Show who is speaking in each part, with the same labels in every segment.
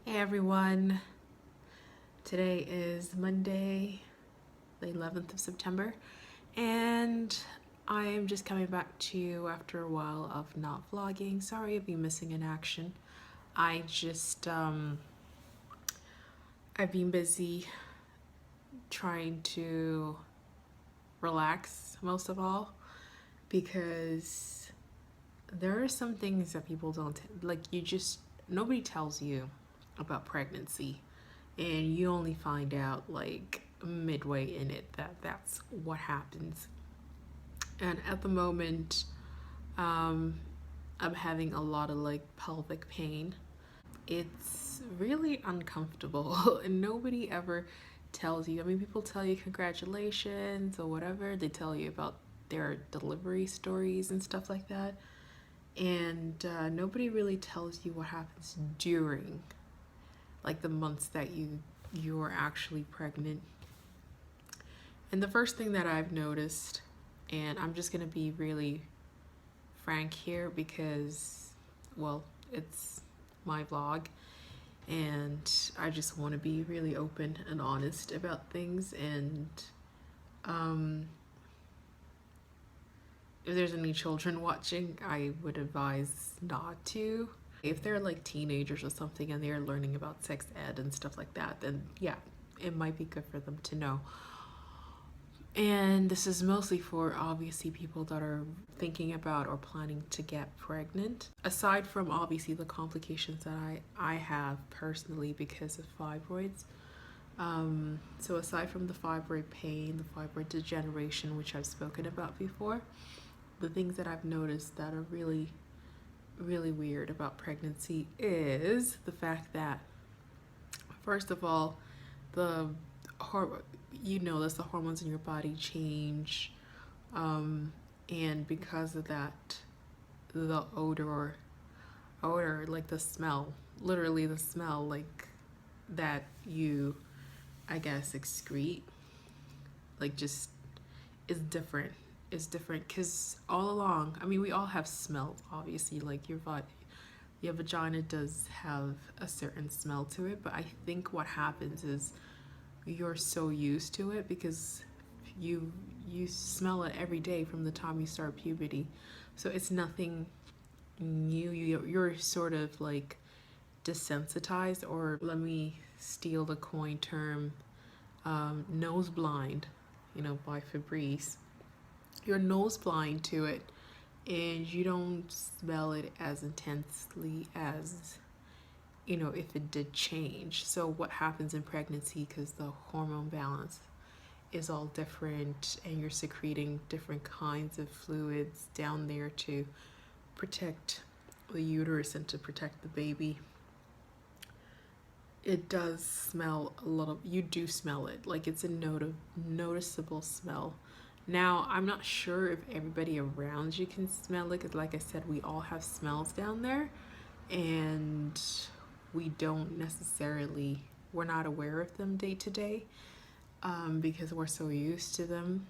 Speaker 1: Hey everyone, today is Monday, the 11th of September, and I am just coming back to you after a while of not vlogging. Sorry I've been missing in action. I just, I've been busy trying to relax most of all because there are some things that people don't, like nobody tells you about pregnancy and you only find out like midway in it that that's what happens. And at the moment, um, I'm having a lot of like pelvic pain. It's really uncomfortable and nobody ever tells you. I mean, people tell you congratulations or whatever, they tell you about their delivery stories and stuff like that, and nobody really tells you what happens during like the months that you're actually pregnant. And the first thing that I've noticed, and I'm just gonna be really frank here because, well, it's my vlog and I just want to be really open and honest about things. And um, if there's any children watching, I would advise not to. If they're like teenagers or something and they're learning about sex ed and stuff like that, then yeah, it might be good for them to know. And this is mostly for obviously people that are thinking about or planning to get pregnant. Aside from obviously the complications that I have personally because of fibroids. So aside from the fibroid pain, the fibroid degeneration, which I've spoken about before, the things that I've noticed that are really, really weird about pregnancy is the fact that, first of all, the that's the hormones in your body change, and because of that, the odor, like the smell, literally the smell, like that you, I guess, excrete, like just is different. Is different because all along, I mean, we all have smells, obviously, like your vagina does have a certain smell to it, but I think what happens is you're so used to it because you you smell it every day from the time you start puberty, so it's nothing new. You're sort of like desensitized, or let me steal the coin term, nose blind, by Febreze. You're nose blind to it and you don't smell it as intensely as if it did change. So what happens in pregnancy, because the hormone balance is all different and you're secreting different kinds of fluids down there to protect the uterus and to protect the baby, it does smell a little. You do smell it, like it's a noticeable smell. Now, I'm not sure if everybody around you can smell it, because like I said, we all have smells down there and we don't necessarily, we're not aware of them day to day, because we're so used to them.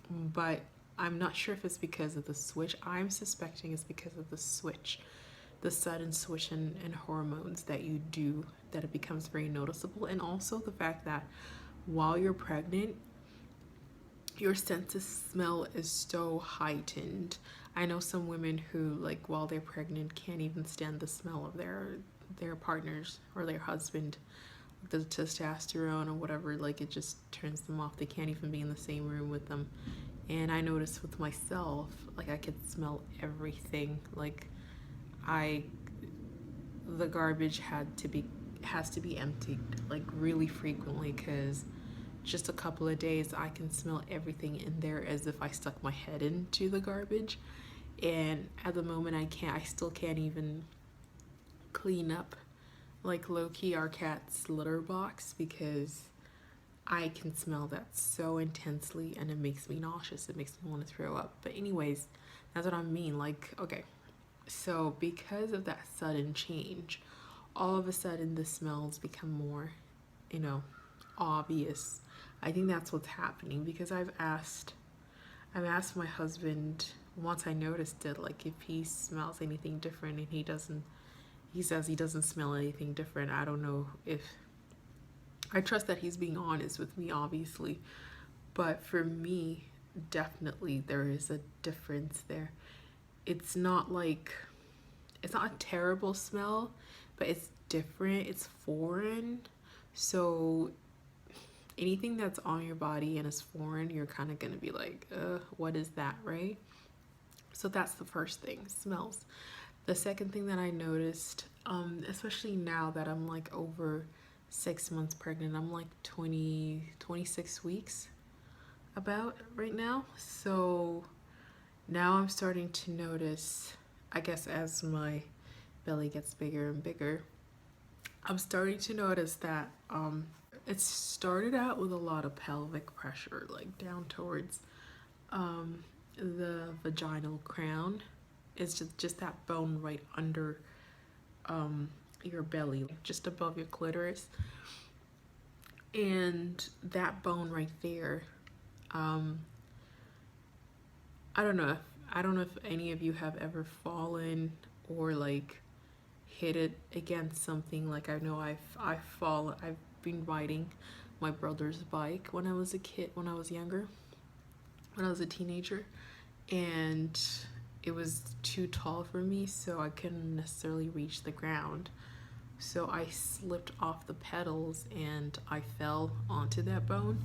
Speaker 1: But I'm not sure if it's because of the switch. I'm suspecting it's because of the switch, the sudden switch in hormones that you do, that it becomes very noticeable. And also the fact that while you're pregnant, your sense of smell is so heightened. I know some women who, like, while they're pregnant, can't even stand the smell of their partners or their husband. The testosterone or whatever, like, it just turns them off. They can't even be in the same room with them. And I noticed with myself, like, I could smell everything. Like, I the garbage has to be emptied like really frequently, because just a couple of days I can smell everything in there as if I stuck my head into the garbage. And at the moment I still can't even clean up, like, low-key our cat's litter box, because I can smell that so intensely and it makes me nauseous. It makes me want to throw up. But anyways, that's what I mean. Like, okay, so because of that sudden change, all of a sudden the smells become more, you know, obvious. I think that's what's happening, because I've asked my husband once I noticed it, like, if he smells anything different, and he says he doesn't smell anything different. I don't know if I trust that he's being honest with me, obviously, but for me, definitely there is a difference there. It's not like, it's not a terrible smell, but it's different, it's foreign. So anything that's on your body and is foreign, you're kind of gonna be like, what is that, right? So that's the first thing, smells. The second thing that I noticed, especially now that I'm like over 6 months pregnant, I'm like 26 weeks about right now. So now I'm starting to notice, I guess as my belly gets bigger and bigger, I'm starting to notice that it started out with a lot of pelvic pressure, like down towards the vaginal crown. It's just that bone right under your belly, just above your clitoris. And that bone right there, I don't know. I don't know if any of you have ever fallen or like hit it against something. Like I know I've been riding my brother's bike when I was a kid, when I was younger, when I was a teenager, and it was too tall for me, so I couldn't necessarily reach the ground. So I slipped off the pedals and I fell onto that bone.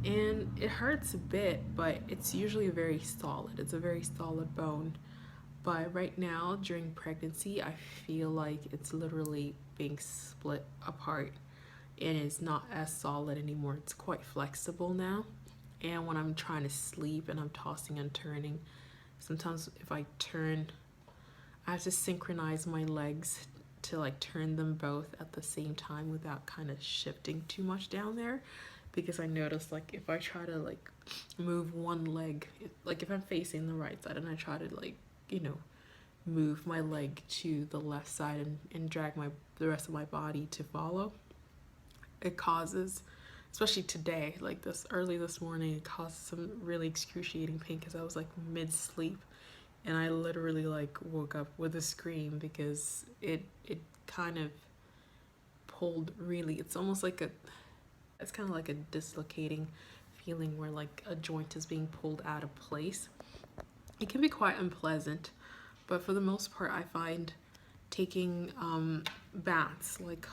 Speaker 1: And it hurts a bit, but it's usually very solid. It's a very solid bone. But right now, during pregnancy, I feel like it's literally being split apart and it's not as solid anymore. It's quite flexible now. And when I'm trying to sleep and I'm tossing and turning, sometimes if I turn, I have to synchronize my legs to like turn them both at the same time without kind of shifting too much down there, because I notice like if I try to like move one leg, like if I'm facing the right side and I try to like, you know, move my leg to the left side and drag the rest of my body to follow, it causes, especially today, like early this morning, it caused some really excruciating pain because I was like mid-sleep and I literally like woke up with a scream because it kind of pulled really, it's almost like it's kind of like a dislocating feeling where like a joint is being pulled out of place. It can be quite unpleasant, but for the most part I find taking baths, like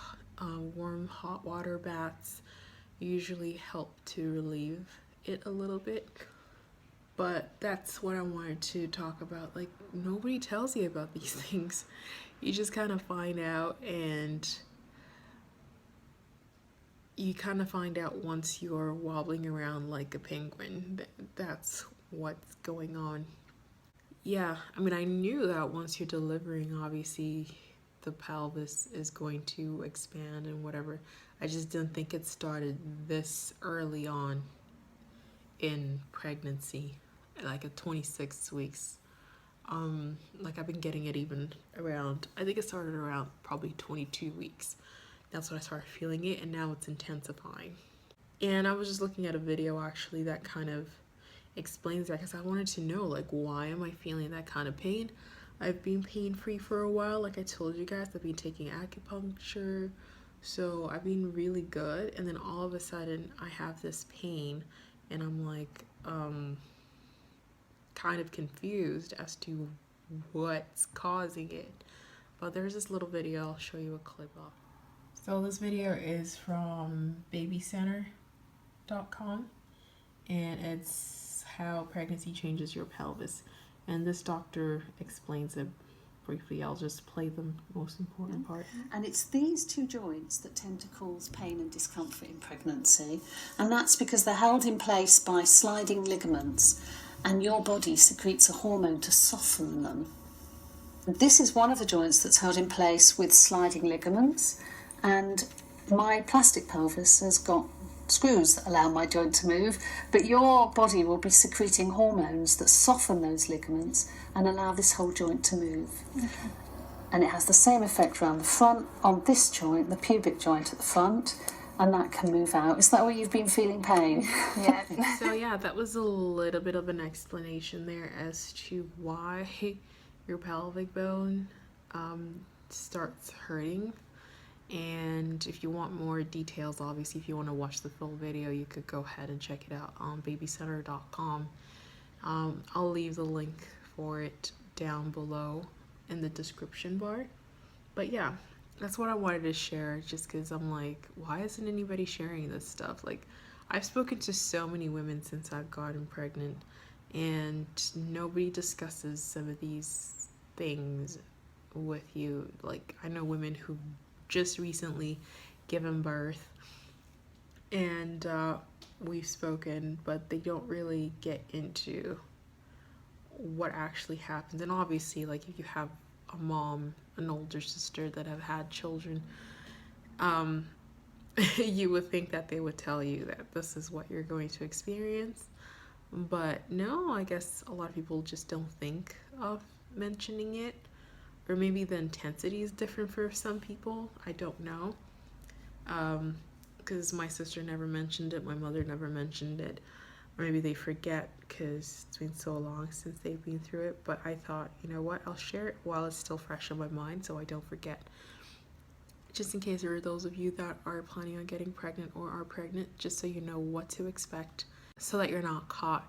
Speaker 1: warm hot water baths, usually help to relieve it a little bit. But that's what I wanted to talk about. Like, nobody tells you about these things. You just kind of find out, and you kind of find out once you're wobbling around like a penguin. That's what's going on. Yeah, I mean, I knew that once you're delivering, obviously the pelvis is going to expand and whatever. I just didn't think it started this early on in pregnancy, like at 26 weeks. Like I've been getting it even around, I think it started around probably 22 weeks. That's when I started feeling it, and now it's intensifying. And I was just looking at a video actually that kind of explains that, because I wanted to know, like, why am I feeling that kind of pain? I've been pain-free for a while. Like I told you guys, I've been taking acupuncture, so I've been really good, and then all of a sudden I have this pain and I'm like kind of confused as to what's causing it. But there's this little video, I'll show you a clip of. So this video is from babycenter.com, and it's how pregnancy changes your pelvis, and this doctor explains it briefly. I'll just play the most important part.
Speaker 2: And it's these two joints that tend to cause pain and discomfort in pregnancy, and that's because they're held in place by sliding ligaments, and your body secretes a hormone to soften them. This is one of the joints that's held in place with sliding ligaments, and my plastic pelvis has got screws that allow my joint to move, but your body will be secreting hormones that soften those ligaments and allow this whole joint to move. Okay. And it has the same effect around the front on this joint, the pubic joint at the front, and that can move out. Is that where you've been feeling pain?
Speaker 1: Yeah. So yeah, that was a little bit of an explanation there as to why your pelvic bone starts hurting. And if you want more details, obviously, if you want to watch the full video, you could go ahead and check it out on babycenter.com. I'll leave the link for it down below in the description bar. But yeah, that's what I wanted to share, just because I'm like, why isn't anybody sharing this stuff? Like, I've spoken to so many women since I've gotten pregnant, and nobody discusses some of these things with you. Like, I know women who just recently given birth, and we've spoken, but they don't really get into what actually happens. And obviously, like, if you have a mom, an older sister that have had children, you would think that they would tell you that this is what you're going to experience. But no, I guess a lot of people just don't think of mentioning it. Or maybe the intensity is different for some people. I don't know. Because my sister never mentioned it, my mother never mentioned it. Or maybe they forget because it's been so long since they've been through it. But I thought, you know what, I'll share it while it's still fresh in my mind so I don't forget. Just in case there are those of you that are planning on getting pregnant or are pregnant, just so you know what to expect, so that you're not caught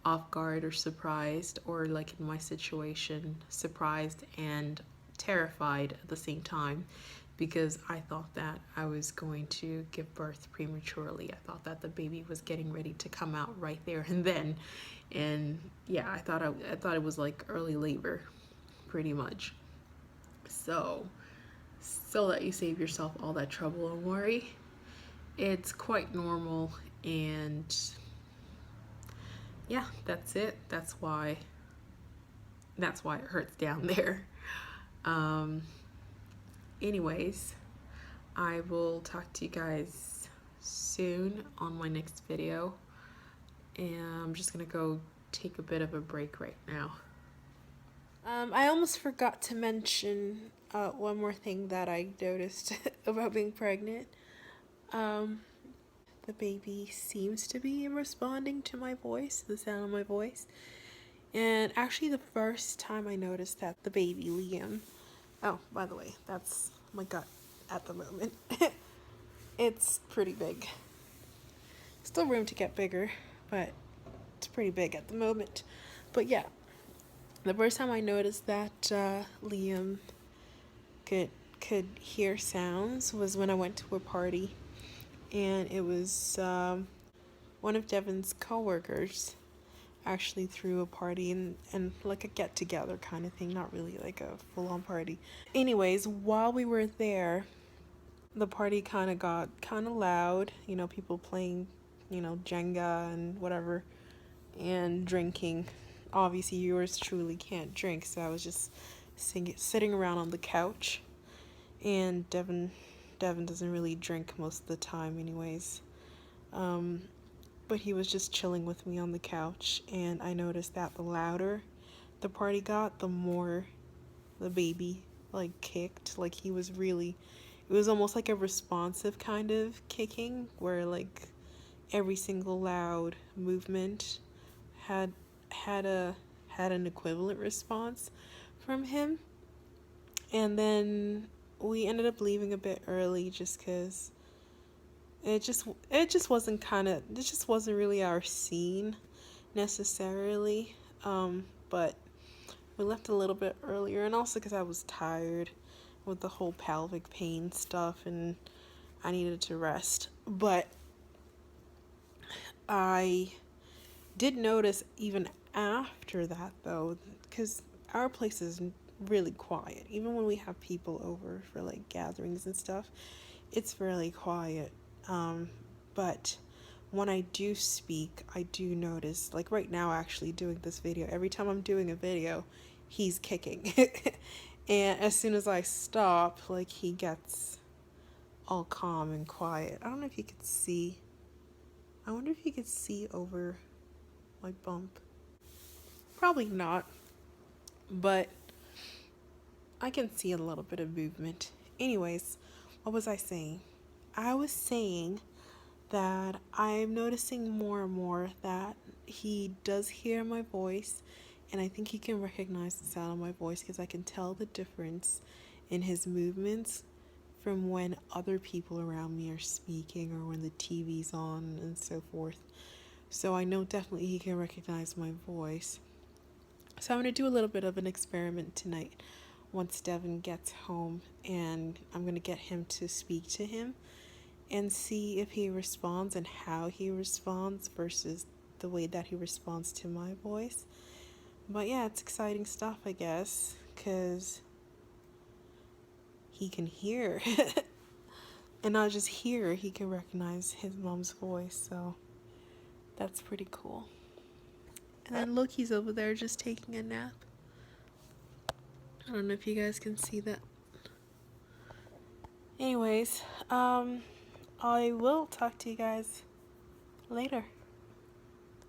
Speaker 1: off guard or surprised, or like in my situation, surprised and terrified at the same time, because I thought that I was going to give birth prematurely. I thought that the baby was getting ready to come out right there and then. And yeah, I thought it was like early labor, pretty much. So that you save yourself all that trouble and worry, it's quite normal. And yeah, that's it. That's why it hurts down there. Anyways, I will talk to you guys soon on my next video, and I'm just gonna go take a bit of a break right now. I almost forgot to mention one more thing that I noticed about being pregnant. The baby seems to be responding to my voice, the sound of my voice. And actually, the first time I noticed that the baby, Liam, oh, by the way, that's my gut at the moment. It's pretty big. Still room to get bigger, but it's pretty big at the moment. But yeah, the first time I noticed that Liam could hear sounds was when I went to a party, and it was one of Devin's coworkers actually threw a party and like a get together kind of thing, not really like a full-on party. Anyways, while we were there, the party kind of got kind of loud, you know, people playing, you know, Jenga and whatever, and drinking. Obviously, yours truly can't drink, so I was just sitting around on the couch. And Devin doesn't really drink most of the time anyways. But he was just chilling with me on the couch, and I noticed that the louder the party got, the more the baby like kicked. Like he was really, it was almost like a responsive kind of kicking, where like every single loud movement had an equivalent response from him. And then we ended up leaving a bit early just because it just wasn't really our scene necessarily. But we left a little bit earlier, and also because I was tired with the whole pelvic pain stuff and I needed to rest. But I did notice even after that though, because our place is really quiet. Even when we have people over for like gatherings and stuff, it's really quiet. But when I do speak, I do notice, like right now actually doing this video, every time I'm doing a video, he's kicking. And as soon as I stop, like he gets all calm and quiet. I don't know if you could see. I wonder if you could see over my bump. Probably not, but I can see a little bit of movement. Anyways, what was I saying? I was saying that I'm noticing more and more that he does hear my voice, and I think he can recognize the sound of my voice because I can tell the difference in his movements from when other people around me are speaking or when the TV's on and so forth. So I know definitely he can recognize my voice. So I'm going to do a little bit of an experiment tonight once Devin gets home, and I'm going to get him to speak to him and see if he responds and how he responds versus the way that he responds to my voice. But yeah, it's exciting stuff, I guess, because he can hear. And not just hear, he can recognize his mom's voice, so that's pretty cool. And then look, he's over there just taking a nap. I don't know if you guys can see that. Anyways, I will talk to you guys later.